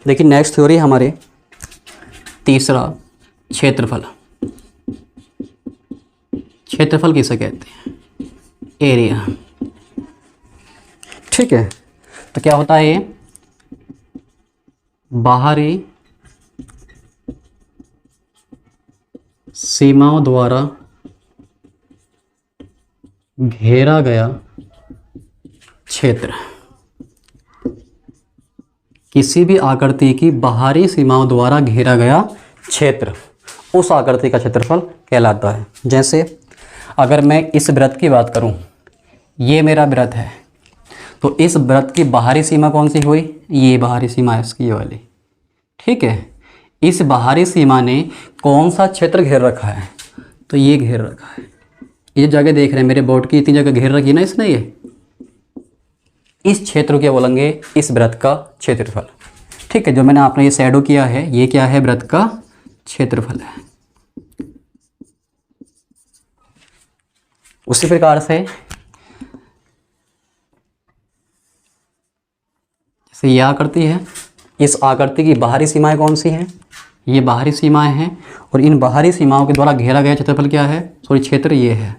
देखिए next theory हमारे तीसरा, क्षेत्रफल। क्षेत्रफल किसे कहते हैं? एरिया। ठीक है, तो क्या होता है ये? बाहरी सीमाओं द्वारा घेरा गया क्षेत्र। किसी भी आकृति की बाहरी सीमाओं द्वारा घेरा गया क्षेत्र उस आकृति का क्षेत्रफल कहलाता है। जैसे अगर मैं इस वृत्त की बात करूं, ये मेरा वृत्त है, तो इस वृत्त की बाहरी सीमा कौन सी हुई? ये बाहरी सीमा है इसकी, ये वाली। ठीक है, इस बाहरी सीमा ने कौन सा क्षेत्र घेर रखा है? तो ये घेर रखा है। ये जगह देख रहे हैं मेरे बोर्ड की, इतनी जगह घेर रखी है ना इसने, ये इस क्षेत्र के बोलेंगे इस वृत्त का क्षेत्रफल। ठीक है, जो मैंने आपने ये शैडो किया है, ये क्या है? वृत्त का क्षेत्रफल है। उसी प्रकार से जैसे ये आकृति है, इस आकृति की बाहरी सीमाएं कौन सी हैं? ये बाहरी सीमाएं हैं, और इन बाहरी सीमाओं के द्वारा घेरा गया क्षेत्रफल क्या है? सॉरी, क्षेत्र ये है।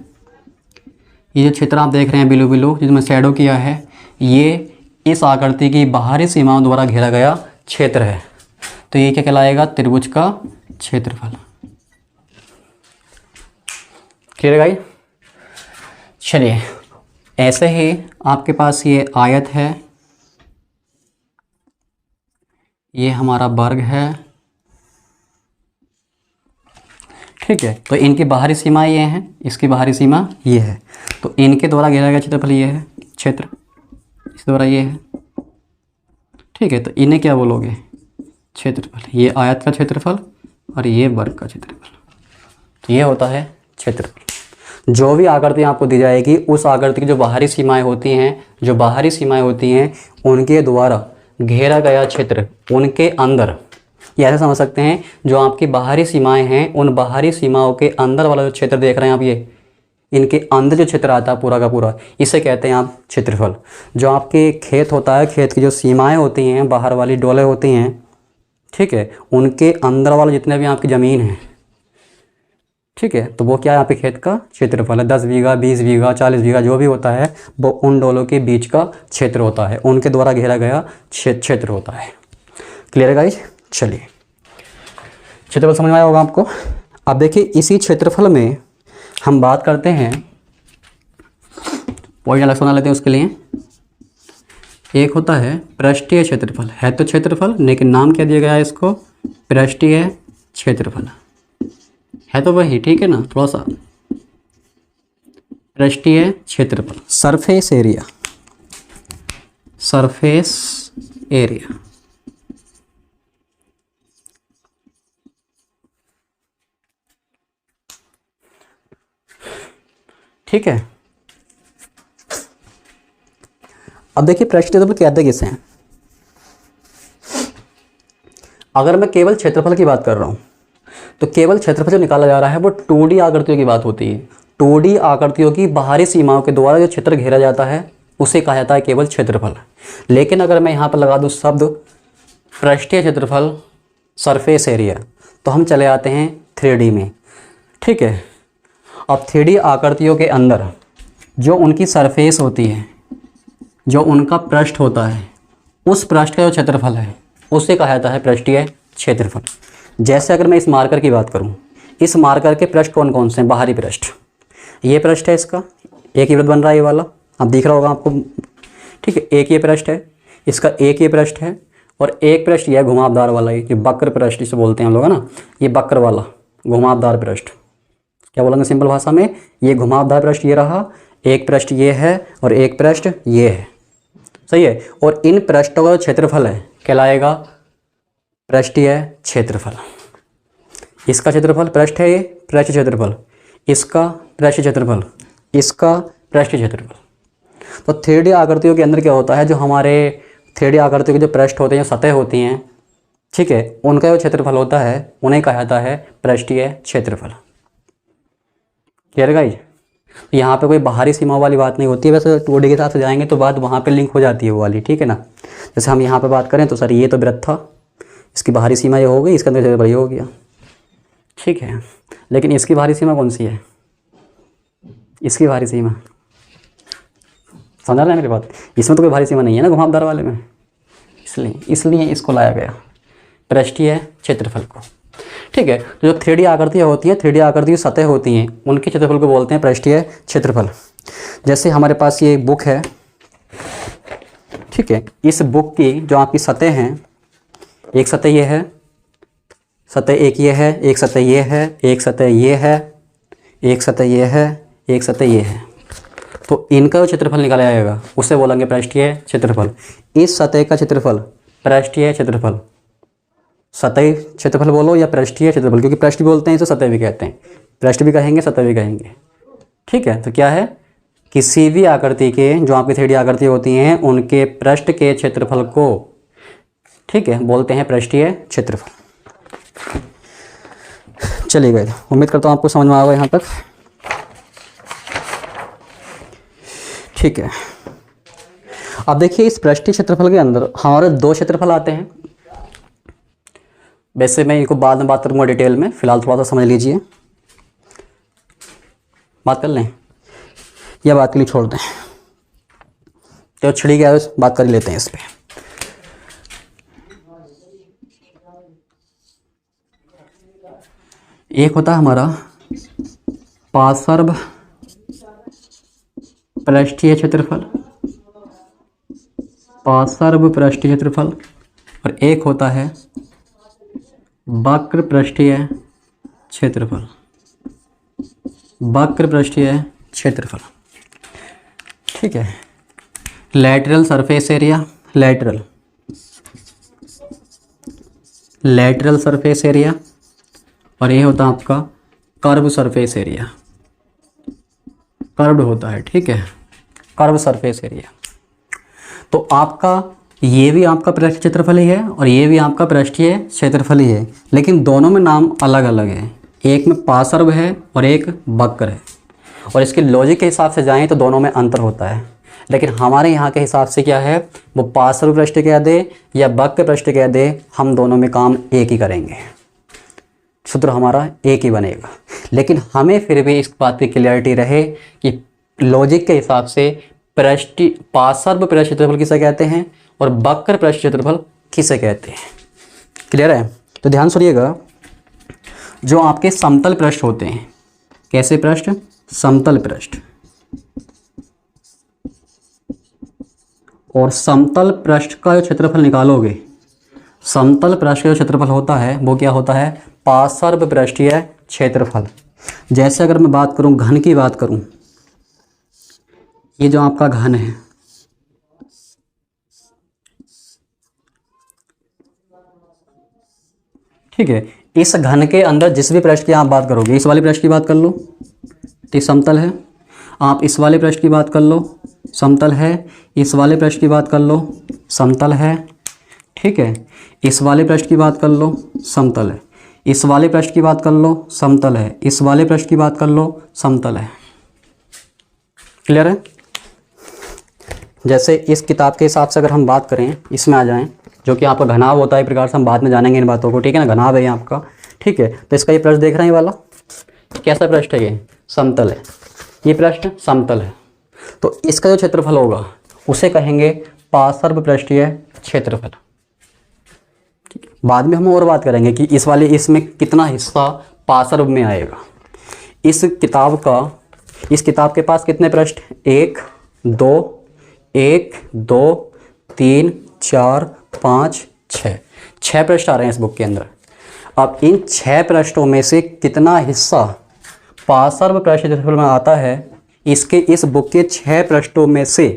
ये जो क्षेत्र आप देख रहे हैं बिलु बिलु, जिसमें शैडो किया है, ये इस आकृति की बाहरी सीमाओं द्वारा घेरा गया क्षेत्र है। तो ये क्या कहलाएगा? त्रिभुज का क्षेत्रफल। Clear guys? चलिए, ऐसे ही आपके पास ये आयत है, ये हमारा वर्ग है। ठीक है, तो इनकी बाहरी सीमा ये है, इसकी बाहरी सीमा ये है, तो इनके द्वारा घेरा गया क्षेत्रफल ये है, क्षेत्र इस द्वारा ये है। ठीक है, तो इन्हें क्या बोलोगे? क्षेत्रफल। ये आयत का क्षेत्रफल और ये वर्ग का क्षेत्रफल, तो ये होता है क्षेत्रफल। जो भी आकृति आपको दी जाएगी, उस आकृति की जो बाहरी सीमाएं होती हैं, उनके द्वारा घेरा गया क्षेत्र, उनके अंदर, ये ऐसे समझ सकते हैं, जो आपकी बाहरी सीमाएं हैं, उन बाहरी सीमाओं के अंदर वाला जो क्षेत्र देख रहे हैं आप, ये इनके अंदर जो क्षेत्र आता है पूरा का पूरा, इसे कहते हैं आप क्षेत्रफल। जो आपके खेत होता है, खेत की जो सीमाएं होती हैं, बाहर वाली डोले होती हैं, ठीक है, उनके अंदर वाला जितने भी आपकी ज़मीन है, ठीक है, तो वो क्या है? आपके खेत का क्षेत्रफल है। 10 बीघा, 20 बीघा, 40 बीघा जो भी होता है, वो उन डोलों के बीच का क्षेत्र होता है, उनके द्वारा घेरा गया क्षेत्र होता है। क्लियर है गाइस? चलिए, क्षेत्रफल समझ में आया होगा आपको। अब देखिए, इसी क्षेत्रफल में हम बात करते हैं, पॉइंट अलग सुना लेते हैं उसके लिए। एक होता है पृष्ठीय क्षेत्रफल, है तो क्षेत्रफल, लेकिन नाम क्या दिया गया है इसको? पृष्ठीय क्षेत्रफल। है तो वही, ठीक है ना, थोड़ा सा पृष्ठीय क्षेत्रफल, सरफेस एरिया, सरफेस एरिया। ठीक है, अब देखिए पृष्ठीय क्षेत्रफल कहते किसे हैं? अगर मैं केवल क्षेत्रफल की बात कर रहा हूं, तो केवल क्षेत्रफल जो निकाला जा रहा है वो 2D आकृतियों की बात होती है। 2D आकृतियों की बाहरी सीमाओं के द्वारा जो क्षेत्र घेरा जाता है, उसे कहा जाता है केवल क्षेत्रफल। लेकिन अगर मैं यहाँ पर लगा दूँ शब्द पृष्ठीय क्षेत्रफल, सरफेस एरिया, तो हम चले आते हैं 3D में। ठीक है, अब 3D आकृतियों के अंदर जो उनकी सरफेस होती है, जो उनका पृष्ठ होता है, उस पृष्ठ का जो क्षेत्रफल है, उसे कहा जाता है पृष्ठीय क्षेत्रफल। जैसे अगर मैं इस मार्कर की बात करूं, इस मार्कर के पृष्ठ कौन कौन से हैं? बाहरी पृष्ठ, ये पृष्ठ है, इसका एक ही वृत्त बन रहा है, ये वाला अब दिख रहा होगा आपको। ठीक है, एक ये पृष्ठ है, इसका एक ये पृष्ठ है, और एक पृष्ठ यह घुमावदार वाला, ये वक्र पृष्ठ जिसे बोलते हैं हम लोग, है ना, ये वक्र वाला घुमावदार पृष्ठ, क्या बोलेंगे सिंपल भाषा में? ये घुमावदार पृष्ठ ये रहा, एक पृष्ठ ये है और एक पृष्ठ ये है, सही है। और इन पृष्ठों का क्षेत्रफल है कहलाएगा पृष्ठीय क्षेत्रफल। इसका क्षेत्रफल पृष्ठ है, ये पृष्ठ क्षेत्रफल, इसका पृष्ठ क्षेत्रफल, इसका पृष्ठ क्षेत्रफल। तो 3D आकृतियों के अंदर क्या होता है, जो हमारे 3D आकृतियों के जो पृष्ठ होते हैं, सतह होती हैं, ठीक है, उनका जो क्षेत्रफल होता है उन्हें कहा जाता है पृष्ठीय क्षेत्रफल। क्लियर है गाइस? यहाँ पे कोई बाहरी सीमा वाली बात नहीं होती है। वैसे 2D के साथ से जाएंगे तो बात वहाँ पे लिंक हो जाती है वो वाली, ठीक है ना। जैसे हम यहाँ पे बात करें तो सर ये तो वृत्त था, इसकी बाहरी सीमा ये हो गई, इसके अंदर क्षेत्रफल ये हो गया, ठीक है। लेकिन इसकी बाहरी सीमा कौन सी है? इसकी बाहरी सीमा, समझ रहे हैं मेरी बात? इसमें तो कोई बाहरी सीमा नहीं है ना घुमावदार वाले में, इसलिए इसको लाया गया पृष्ठीय क्षेत्रफल को, ठीक है। तो जो 3D आकृतियाँ होती हैं, 3D आकृति की सतह होती हैं, उनके क्षेत्रफल को बोलते हैं पृष्ठीय क्षेत्रफल। जैसे हमारे पास ये बुक है, ठीक है। इस बुक की जो आपकी सतह हैं, एक सतह ये है, सतह एक ये है, एक सतह ये है, एक सतह ये है, एक सतह ये है, एक सतह ये है। तो इनका जो क्षेत्रफल निकाला जाएगा उसे बोलेंगे पृष्ठीय क्षेत्रफल। इस सतह का क्षेत्रफल पृष्ठीय क्षेत्रफल, सतह क्षेत्रफल बोलो या पृष्ठीय क्षेत्रफल, क्योंकि पृष्ठ भी बोलते हैं इसे, सतह भी कहते हैं, पृष्ठ भी कहेंगे सतह भी कहेंगे, ठीक है। तो क्या है, किसी भी आकृति के जो आपकी 3D आकृति होती हैं उनके पृष्ठ के क्षेत्रफल को, ठीक है, बोलते हैं पृष्ठीय क्षेत्रफल। चलिए गए, उम्मीद करता हूँ आपको समझ में आ गया यहाँ तक, ठीक है। अब देखिए इस पृष्ठीय क्षेत्रफल के अंदर हमारे 2 क्षेत्रफल आते हैं। वैसे मैं इनको बाद में बात करूँगा डिटेल में, फिलहाल थोड़ा सा समझ लीजिए, बात कर लें या बात के लिए छोड़ दें? तो छिड़ी गया, बात कर ही लेते हैं इस पर। एक होता है हमारा पार्श्व पृष्ठीय क्षेत्रफल, पार्श्व पृष्ठीय क्षेत्रफल, और एक होता है वक्र पृष्ठीय क्षेत्रफल, वक्र पृष्ठीय क्षेत्रफल, ठीक है। Lateral surface area, lateral surface area, और ये होता है आपका कर्व सरफेस एरिया, कर्व्ड होता है, ठीक है, कर्व सरफेस एरिया। तो आपका ये भी आपका पृष्ठीय क्षेत्रफल ही है और ये भी आपका पृष्ठीय क्षेत्रफल ही है, लेकिन दोनों में नाम अलग अलग है। एक में पार्श्व है और एक वक्र है, और इसके लॉजिक के हिसाब से जाएं तो दोनों में अंतर होता है। लेकिन हमारे यहाँ के हिसाब से क्या है, वो पार्श्व पृष्ठ कह दे या वक्र पृष्ठ कह दे, हम दोनों में काम एक ही करेंगे, सूत्र हमारा एक ही बनेगा। लेकिन हमें फिर भी इस बात की क्लियरिटी रहे कि लॉजिक के हिसाब से पार्श्व पृष्ठ क्षेत्रफल किसे कहते हैं और वक्र पृष्ठ क्षेत्रफल किसे कहते हैं। क्लियर है? तो ध्यान सुनिएगा, जो आपके समतल पृष्ठ होते हैं, कैसे पृष्ठ? समतल पृष्ठ, और समतल पृष्ठ का जो क्षेत्रफल निकालोगे, समतल पृष्ठ का जो क्षेत्रफल होता है वो क्या होता है? पार्श्व पृष्ठीय क्षेत्रफल। जैसे अगर मैं बात करूं, घन की बात करूं, ये जो आपका घन है, ठीक है, इस घन के अंदर जिस भी पृष्ठ की आप बात करोगे, इस वाले पृष्ठ की बात कर लो तो समतल है, आप इस वाले पृष्ठ की बात कर लो समतल है, इस वाले पृष्ठ की बात कर लो समतल है, ठीक है, इस वाले पृष्ठ की बात कर लो समतल है, इस वाले पृष्ठ की बात कर लो समतल है, इस वाले पृष्ठ की बात कर लो समतल है। क्लियर है? जैसे इस किताब के हिसाब से अगर हम बात करें, इसमें आ जाएं, जो कि आपका घनाभ होता है, एक प्रकार से हम बाद में जानेंगे इन बातों को, ठीक है ना, घनाभ है ये आपका, ठीक है। तो इसका ये पृष्ठ देख रहे हैं, ये वाला कैसा पृष्ठ है? ये समतल है, ये पृष्ठ समतल है, तो इसका जो क्षेत्रफल होगा उसे कहेंगे पार्श्व पृष्ठीय क्षेत्रफल। बाद में हम और बात करेंगे कि इस वाले इसमें कितना हिस्सा पार्श्व में आएगा। इस किताब के पास कितने पृष्ठ? 1 2 3 4 5 6 पृष्ठ आ रहे हैं इस बुक के अंदर। अब इन 6 पृष्ठों में से कितना हिस्सा पार्श्व पृष्ठ क्षेत्रफल में आता है, इस बुक के 6 पृष्ठों में से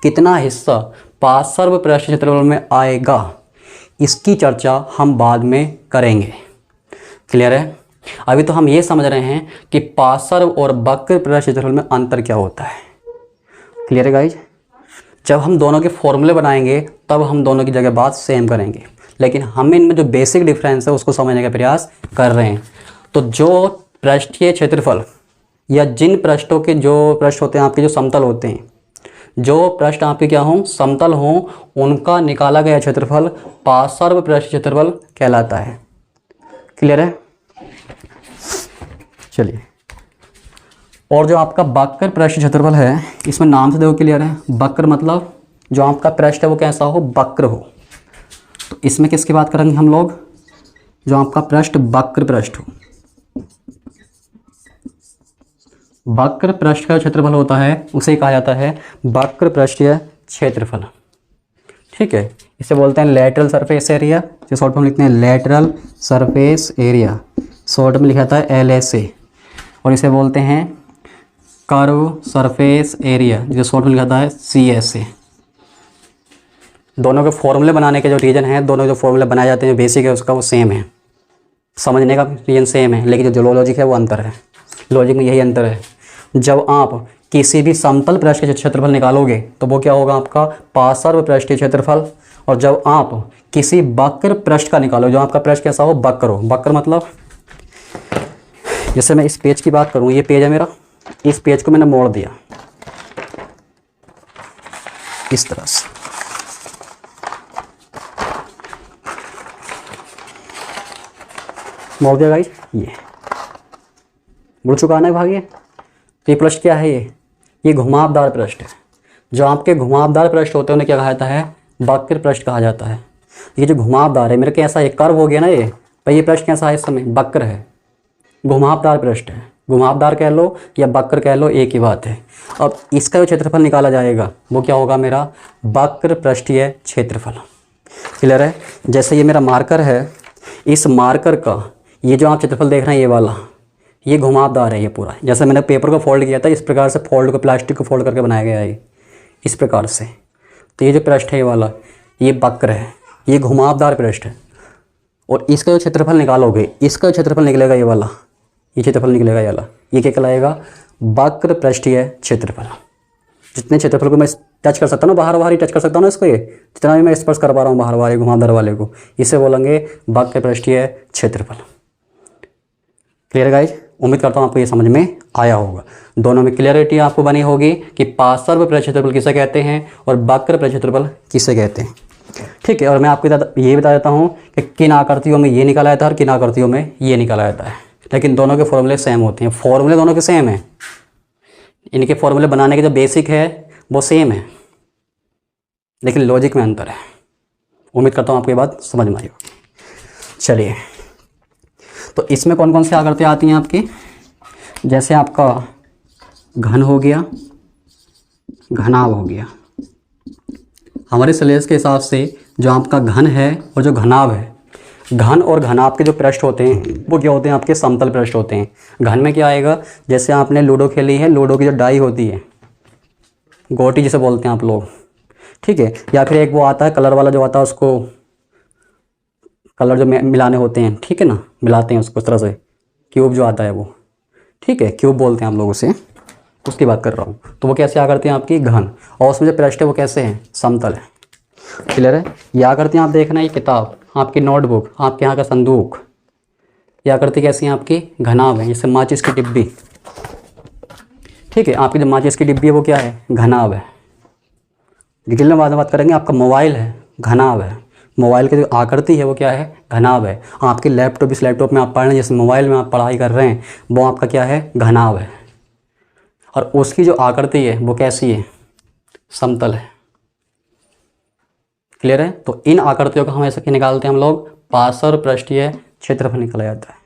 कितना हिस्सा पार्श्व पृष्ठ क्षेत्रफल में आएगा, इसकी चर्चा हम बाद में करेंगे। क्लियर है? अभी तो हम ये समझ रहे हैं कि पार्श्व और वक्र पृष्ठ क्षेत्रफल में अंतर क्या होता है। क्लियर है गाइज? जब हम दोनों के फॉर्मूले बनाएंगे तब हम दोनों की जगह बात सेम करेंगे, लेकिन हम इनमें जो बेसिक डिफरेंस है उसको समझने का प्रयास कर रहे हैं। तो जो पृष्ठीय क्षेत्रफल या जिन पृष्ठों के जो पृष्ठ होते हैं आपके, जो समतल होते हैं, जो पृष्ठ आपके क्या हों, समतल हों, उनका निकाला गया क्षेत्रफल पार्श्व पृष्ठ क्षेत्रफल कहलाता है। क्लियर है? चलिए, और जो आपका वक्र पृष्ठ क्षेत्रफल है, इसमें नाम से देखो क्लियर है। वक्र मतलब जो आपका पृष्ठ है वो कैसा हो, वक्र हो। तो इसमें किसकी बात करेंगे हम लोग, जो आपका पृष्ठ वक्र पृष्ठ हो। वक्र पृष्ठ का क्षेत्रफल होता है उसे कहा जाता है वक्र पृष्ठीय क्षेत्रफल। ठीक है, इसे बोलते हैं लेटरल सरफेस एरिया, जो शॉर्ट में लिखते हैं लेटरल सरफेस एरिया, शॉर्ट में लिखा था है LSA। और इसे बोलते हैं कर्व सरफेस एरिया, जो शॉर्ट में लिखा था है CSA। दोनों के फॉर्मूले बनाने के जो रीजन है, दोनों जो फॉर्मूले बनाए जाते हैं बेसिक है उसका वो सेम है, समझने का रीजन सेम है, लेकिन जो लॉजिक है वो अंतर है। लॉजिक में यही अंतर है, जब आप किसी भी समतल पृष्ठ के क्षेत्रफल निकालोगे तो वो क्या होगा आपका पार्श्व पृष्ठीय क्षेत्रफल, और जब आप किसी वक्र पृष्ठ का निकालो, जो आपका पृष्ठ कैसा हो, वक्र हो। वक्र मतलब जैसे मैं इस पेज की बात करूँ, ये पेज है मेरा, इस पेज को मैंने मोड़ दिया इस तरह से, मोड़ दिया गाइस, ये मुड़ चुका ना भाग। ये तो ये पृष्ठ क्या है, ये घुमावदार पृष्ठ है। जो आपके घुमावदार पृष्ठ होते हैं उन्हें क्या कहा जाता है, वक्र पृष्ठ कहा जाता है। ये जो घुमावदार है, मेरा कैसा ये कर्व हो गया ना, ये भाई ये पृष्ठ कैसा है, इस समय वक्र है, घुमावदार पृष्ठ है। घुमावदार कह लो या वक्र कह लो, एक ही बात है। अब इसका जो क्षेत्रफल निकाला जाएगा वो क्या होगा, मेरा वक्र पृष्ठीय क्षेत्रफल। क्लियर है? जैसे ये मेरा मार्कर है, इस मार्कर का ये जो आप क्षेत्रफल देख रहे हैं, ये वाला, ये घुमावदार है ये पूरा। जैसे मैंने पेपर को फोल्ड किया था, इस प्रकार से फोल्ड को, प्लास्टिक को फोल्ड करके बनाया गया है इस प्रकार से। तो ये जो पृष्ठ है ये वाला, ये वक्र है, ये घुमावदार पृष्ठ है। और इसका जो क्षेत्रफल निकालोगे, इसका क्षेत्रफल निकलेगा ये वाला, ये क्षेत्रफल निकलेगा ये वाला, ये क्या कहलाएगा, वक्र पृष्ठीय क्षेत्रफल। जितने क्षेत्रफल को मैं टच कर सकता हूँ ना, बाहर बाहर ही टच कर सकता हूँ ना इसको, ये जितना भी मैं स्पर्श कर पा रहा हूँ बाहर बाहर घुमावदार वाले को, इसे बोलेंगे वक्र पृष्ठीय क्षेत्रफल। Clear guys? उम्मीद करता हूँ आपको ये समझ में आया होगा। दोनों में क्लियरिटी आपको बनी होगी कि पार्श्व पृष्ठ क्षेत्रफल किसे कहते हैं और वक्र पृष्ठ क्षेत्रफल किसे कहते हैं। ठीक है, और मैं आपको ये बता देता हूँ कि किन आकृतियों में ये निकाला जाता है और किन आकृतियों में ये निकाला जाता है, लेकिन दोनों के फॉर्मूले सेम होते हैं। फॉर्मूले दोनों के सेम हैं, इनके फॉर्मूले बनाने के जो बेसिक है वो सेम है, लेकिन लॉजिक में अंतर है। उम्मीद करता हूँ आपको ये बात समझ में आई होगी। चलिए, तो इसमें कौन कौन सी आकृतियाँ आती हैं आपकी, जैसे आपका घन हो गया, घनाभ हो गया। हमारे सिलेबस के हिसाब से जो आपका घन है और जो घनाभ है, घन और घनाभ के जो पृष्ठ होते हैं वो क्या होते हैं, आपके समतल पृष्ठ होते हैं। घन में क्या आएगा, जैसे आपने लूडो खेली है, लूडो की जो डाई होती है, गोटी जिसे बोलते हैं आप लोग, ठीक है, या फिर एक वो आता है कलर वाला जो आता है, उसको कलर जो मिलाने होते हैं, ठीक है ना, मिलाते हैं उसको इस तरह से, क्यूब जो आता है वो, ठीक है, क्यूब बोलते हैं हम लोग उसे, उसकी बात कर रहा हूँ। तो वो कैसे आकृति हैं आपकी, घन, और उसमें जो पृष्ठ है वो कैसे हैं, समतल है। क्लियर है? ये आकृति आप देखना, ये किताब, आपकी नोटबुक, आपके यहाँ का संदूक, ये आकृति कैसी है आपकी, घनाभ है। जैसे माचिस की डिब्बी, ठीक है, आपकी जो माचिस की डिब्बी है वो क्या है, घनाभ है। डिटेल में बाद में बात करेंगे। आपका मोबाइल है, घनाभ है। मोबाइल की जो आकृति है वो क्या है, घनाभ है। आपके लैपटॉप, इस लैपटॉप में आप पढ़ रहे हैं, जिस मोबाइल में आप पढ़ाई कर रहे हैं, वो आपका क्या है, घनाभ है। और उसकी जो आकृति है वो कैसी है, समतल है। क्लियर है? तो इन आकृतियों को हम ऐसे निकालते हैं हम लोग, पार्श्व पृष्ठीय क्षेत्रफल निकाला जाता है।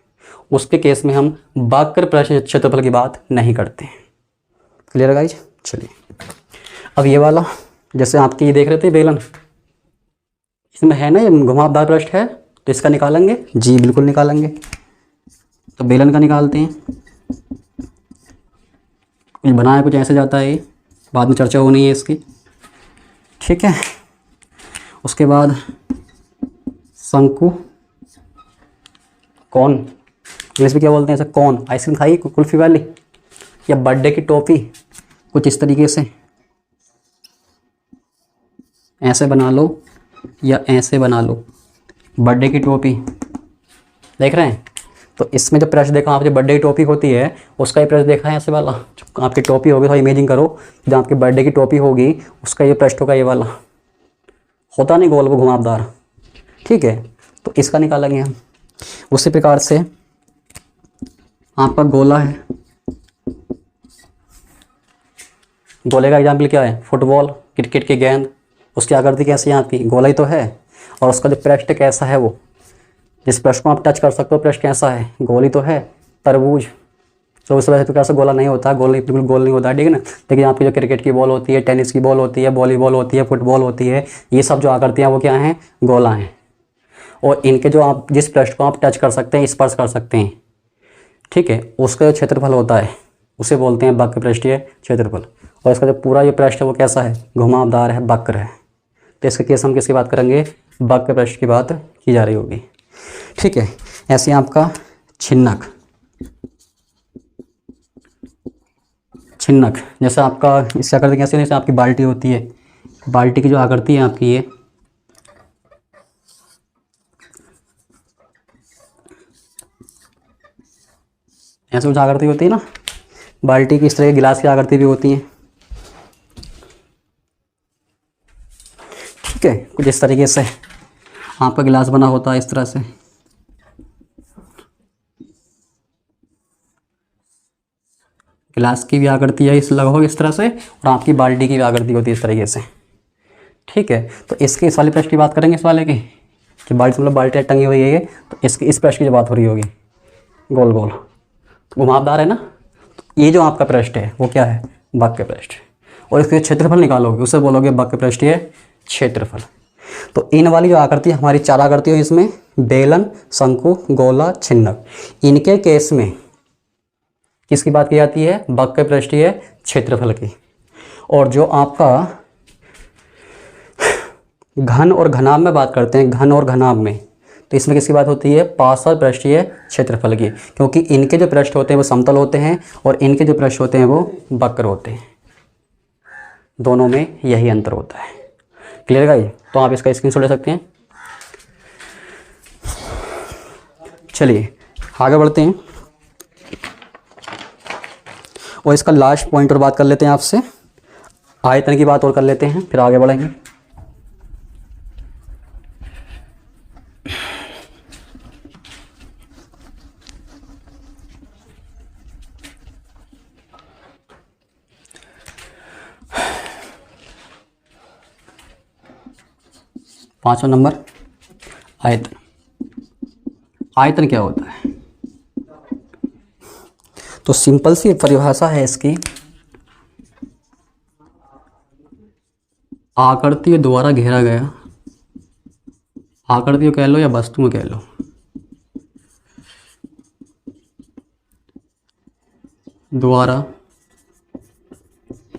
उसके केस में हम वक्र पृष्ठीय क्षेत्रफल की बात नहीं करते। क्लियर है गाइज? चलिए, अब ये वाला, जैसे आपकी ये देख रहे थे बेलन, इसमें है ना ये घुमावदार पृष्ठ है, तो इसका निकालेंगे जी, बिल्कुल निकालेंगे। तो बेलन का निकालते हैं, कुछ बनाया कुछ ऐसे जाता है, ये बाद में चर्चा होनी है इसकी, ठीक है। उसके बाद शंकु, कौन, इंग्लिश में क्या बोलते हैं ऐसे, कौन। आइसक्रीम खाई कुल्फी वाली, या बर्थडे की टॉफ़ी, कुछ इस तरीके से ऐसे बना लो या ऐसे बना लो, बर्थडे की टोपी, देख रहे हैं। तो इसमें जो पृष्ठ देखा आपने, बर्थडे की टोपी होती है उसका ये पृष्ठ देखा है ऐसे वाला, जो आपकी टोपी होगी, थोड़ा इमेजिंग करो, जब आपकी बर्थडे की टोपी होगी उसका ये पृष्ठ होगा, ये वाला होता नहीं गोल, वो घुमावदार, ठीक है। तो इसका निकालेंगे हम। उसी प्रकार से आपका गोला है, गोले का एग्जाम्पल क्या है, फुटबॉल, क्रिकेट की गेंद, उसकी आकृति कैसी है आपकी, गोला ही तो है, और उसका जो पृष्ठ कैसा है, वो जिस पृष्ठ को आप टच कर सकते हो पृष्ठ कैसा है, गोल ही तो है। तरबूज, तो उस वजह से कैसा गोला नहीं होता, गोल नहीं, बिल्कुल गोल नहीं होता, ठीक है ना। लेकिन आपकी जो क्रिकेट की बॉल होती है, टेनिस की बॉल होती है, वॉलीबॉल होती है, फुटबॉल होती है, ये सब जो आकृतियाँ वो क्या हैं, गोला हैं। और इनके जो आप जिस पृष्ठ को आप टच कर सकते हैं, स्पर्श कर सकते हैं, ठीक है, उसका जो क्षेत्रफल होता है उसे बोलते हैं वक्र पृष्ठीय क्षेत्रफल। और इसका जो पूरा जो पृष्ठ है वो कैसा है, घुमावदार है, वक्र है। तो इसके केस हम किसकी बात करेंगे, वक्र पृष्ठ की बात की जा रही होगी, ठीक है। ऐसे आपका छिन्नक, छिन्नक जैसे आपका इससे आकृति कैसे, जैसे आपकी बाल्टी होती है, बाल्टी की जो आकृति है आपकी, ये ऐसे कुछ आकृति होती है ना बाल्टी की, इस तरह के गिलास की आकृति भी होती है, ठीक है। कुछ इस तरीके से आपका गिलास बना होता है इस तरह से, गिलास की भी आकृति है इस लगभग इस तरह से, और आपकी बाल्टी की भी आकृति होती है इस तरीके से, ठीक है। तो इसके इस वाले पृष्ठ की बात करेंगे, इस वाले की, कि बाल्टी मतलब बाल्टी टंगी हुई है ये, तो इसकी इस पृष्ठ की जो बात हो रही होगी, गोल गोल घुमावदार है ना। तो ये जो आपका पृष्ठ है वो क्या है, वक्र पृष्ठ। और इसके क्षेत्रफल निकालोगे उसे बोलोगे वक्र पृष्ठीय क्षेत्रफल। तो इन वाली जो आकृति हमारी चार आकृति है, इसमें बेलन, शंकु, गोला, छिन्नक, इनके केस में किसकी बात की जाती है, वक्र पृष्ठीय क्षेत्रफल की। और जो आपका घन और घनाभ में बात करते हैं, घन और घनाभ में, तो इसमें किसकी बात होती है, पार्श्व पृष्ठीय क्षेत्रफल की, क्योंकि इनके जो पृष्ठ होते हैं वो समतल होते हैं और इनके जो पृष्ठ होते हैं वो वक्र होते हैं, दोनों में यही अंतर होता है। क्लियर गाइस, तो आप इसका स्क्रीनशॉट ले सकते हैं। चलिए आगे बढ़ते हैं और इसका लास्ट पॉइंट और बात कर लेते हैं आपसे, आयतन की बात और कर लेते हैं, फिर आगे बढ़ेंगे। पांचवा नंबर, आयतन। आयतन क्या होता है, तो सिंपल सी परिभाषा है इसकी, आकृति द्वारा घेरा गया, आकृति को कह लो या वस्तु में कह लो, द्वारा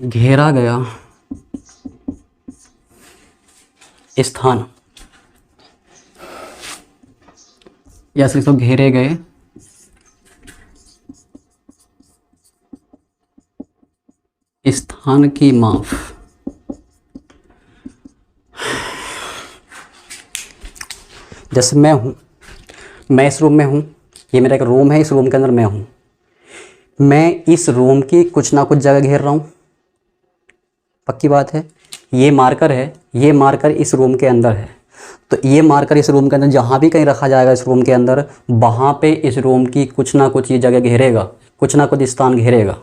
घेरा गया स्थान, या सिर्फ घेरे गए स्थान की माप। जैसे मैं हूं, मैं इस रूम में हूं, ये मेरा एक रूम है, इस रूम के अंदर मैं हूं, मैं इस रूम की कुछ ना कुछ जगह घेर रहा हूं, पक्की बात है। ये मार्कर है, ये मार्कर इस रूम के अंदर है, तो ये मार्कर इस रूम के अंदर जहाँ भी कहीं रखा जाएगा इस रूम के अंदर, वहाँ पे इस रूम की कुछ ना कुछ ये जगह घेरेगा, कुछ ना कुछ स्थान घेरेगा,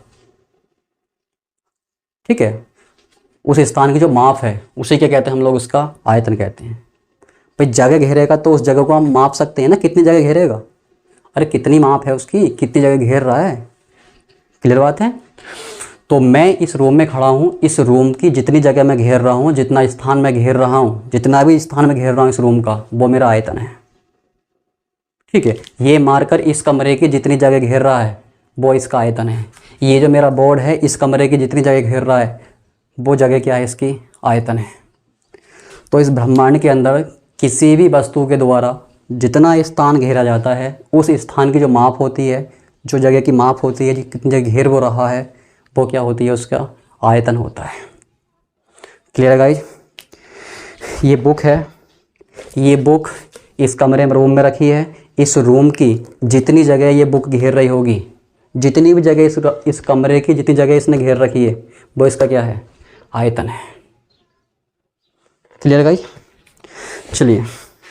ठीक है। उस स्थान की जो माप है उसे क्या कहते हैं हम लोग, उसका आयतन कहते हैं। भाई जगह घेरेगा तो उस जगह को हम माप सकते हैं ना, कितनी जगह घेरेगा, अरे कितनी माप है उसकी, कितनी जगह घेर रहा है, क्लियर बात है। तो मैं इस रूम में खड़ा हूँ, इस रूम की जितनी जगह मैं घेर रहा हूँ, जितना स्थान मैं घेर रहा हूँ, जितना भी स्थान मैं घेर रहा हूँ इस रूम का, वो मेरा आयतन है, ठीक है। ये मार्कर इस कमरे की जितनी जगह घेर रहा है वो इसका आयतन है। ये जो मेरा बोर्ड है इस कमरे की जितनी जगह घेर रहा है वो जगह क्या है, इसकी आयतन है। तो इस ब्रह्मांड के अंदर किसी भी वस्तु के द्वारा जितना स्थान घेरा जाता है, उस स्थान की जो माप होती है, जो जगह की माप होती है, कितनी जगह घेर वो रहा है, वो क्या होती है, उसका आयतन होता है। क्लियर है गाइज। ये बुक है, ये बुक इस कमरे में रूम में रखी है, इस रूम की जितनी जगह ये बुक घेर रही होगी, जितनी भी जगह इस कमरे की जितनी जगह इसने घेर रखी है, वो इसका क्या है? आयतन है। Clear guys? चलिए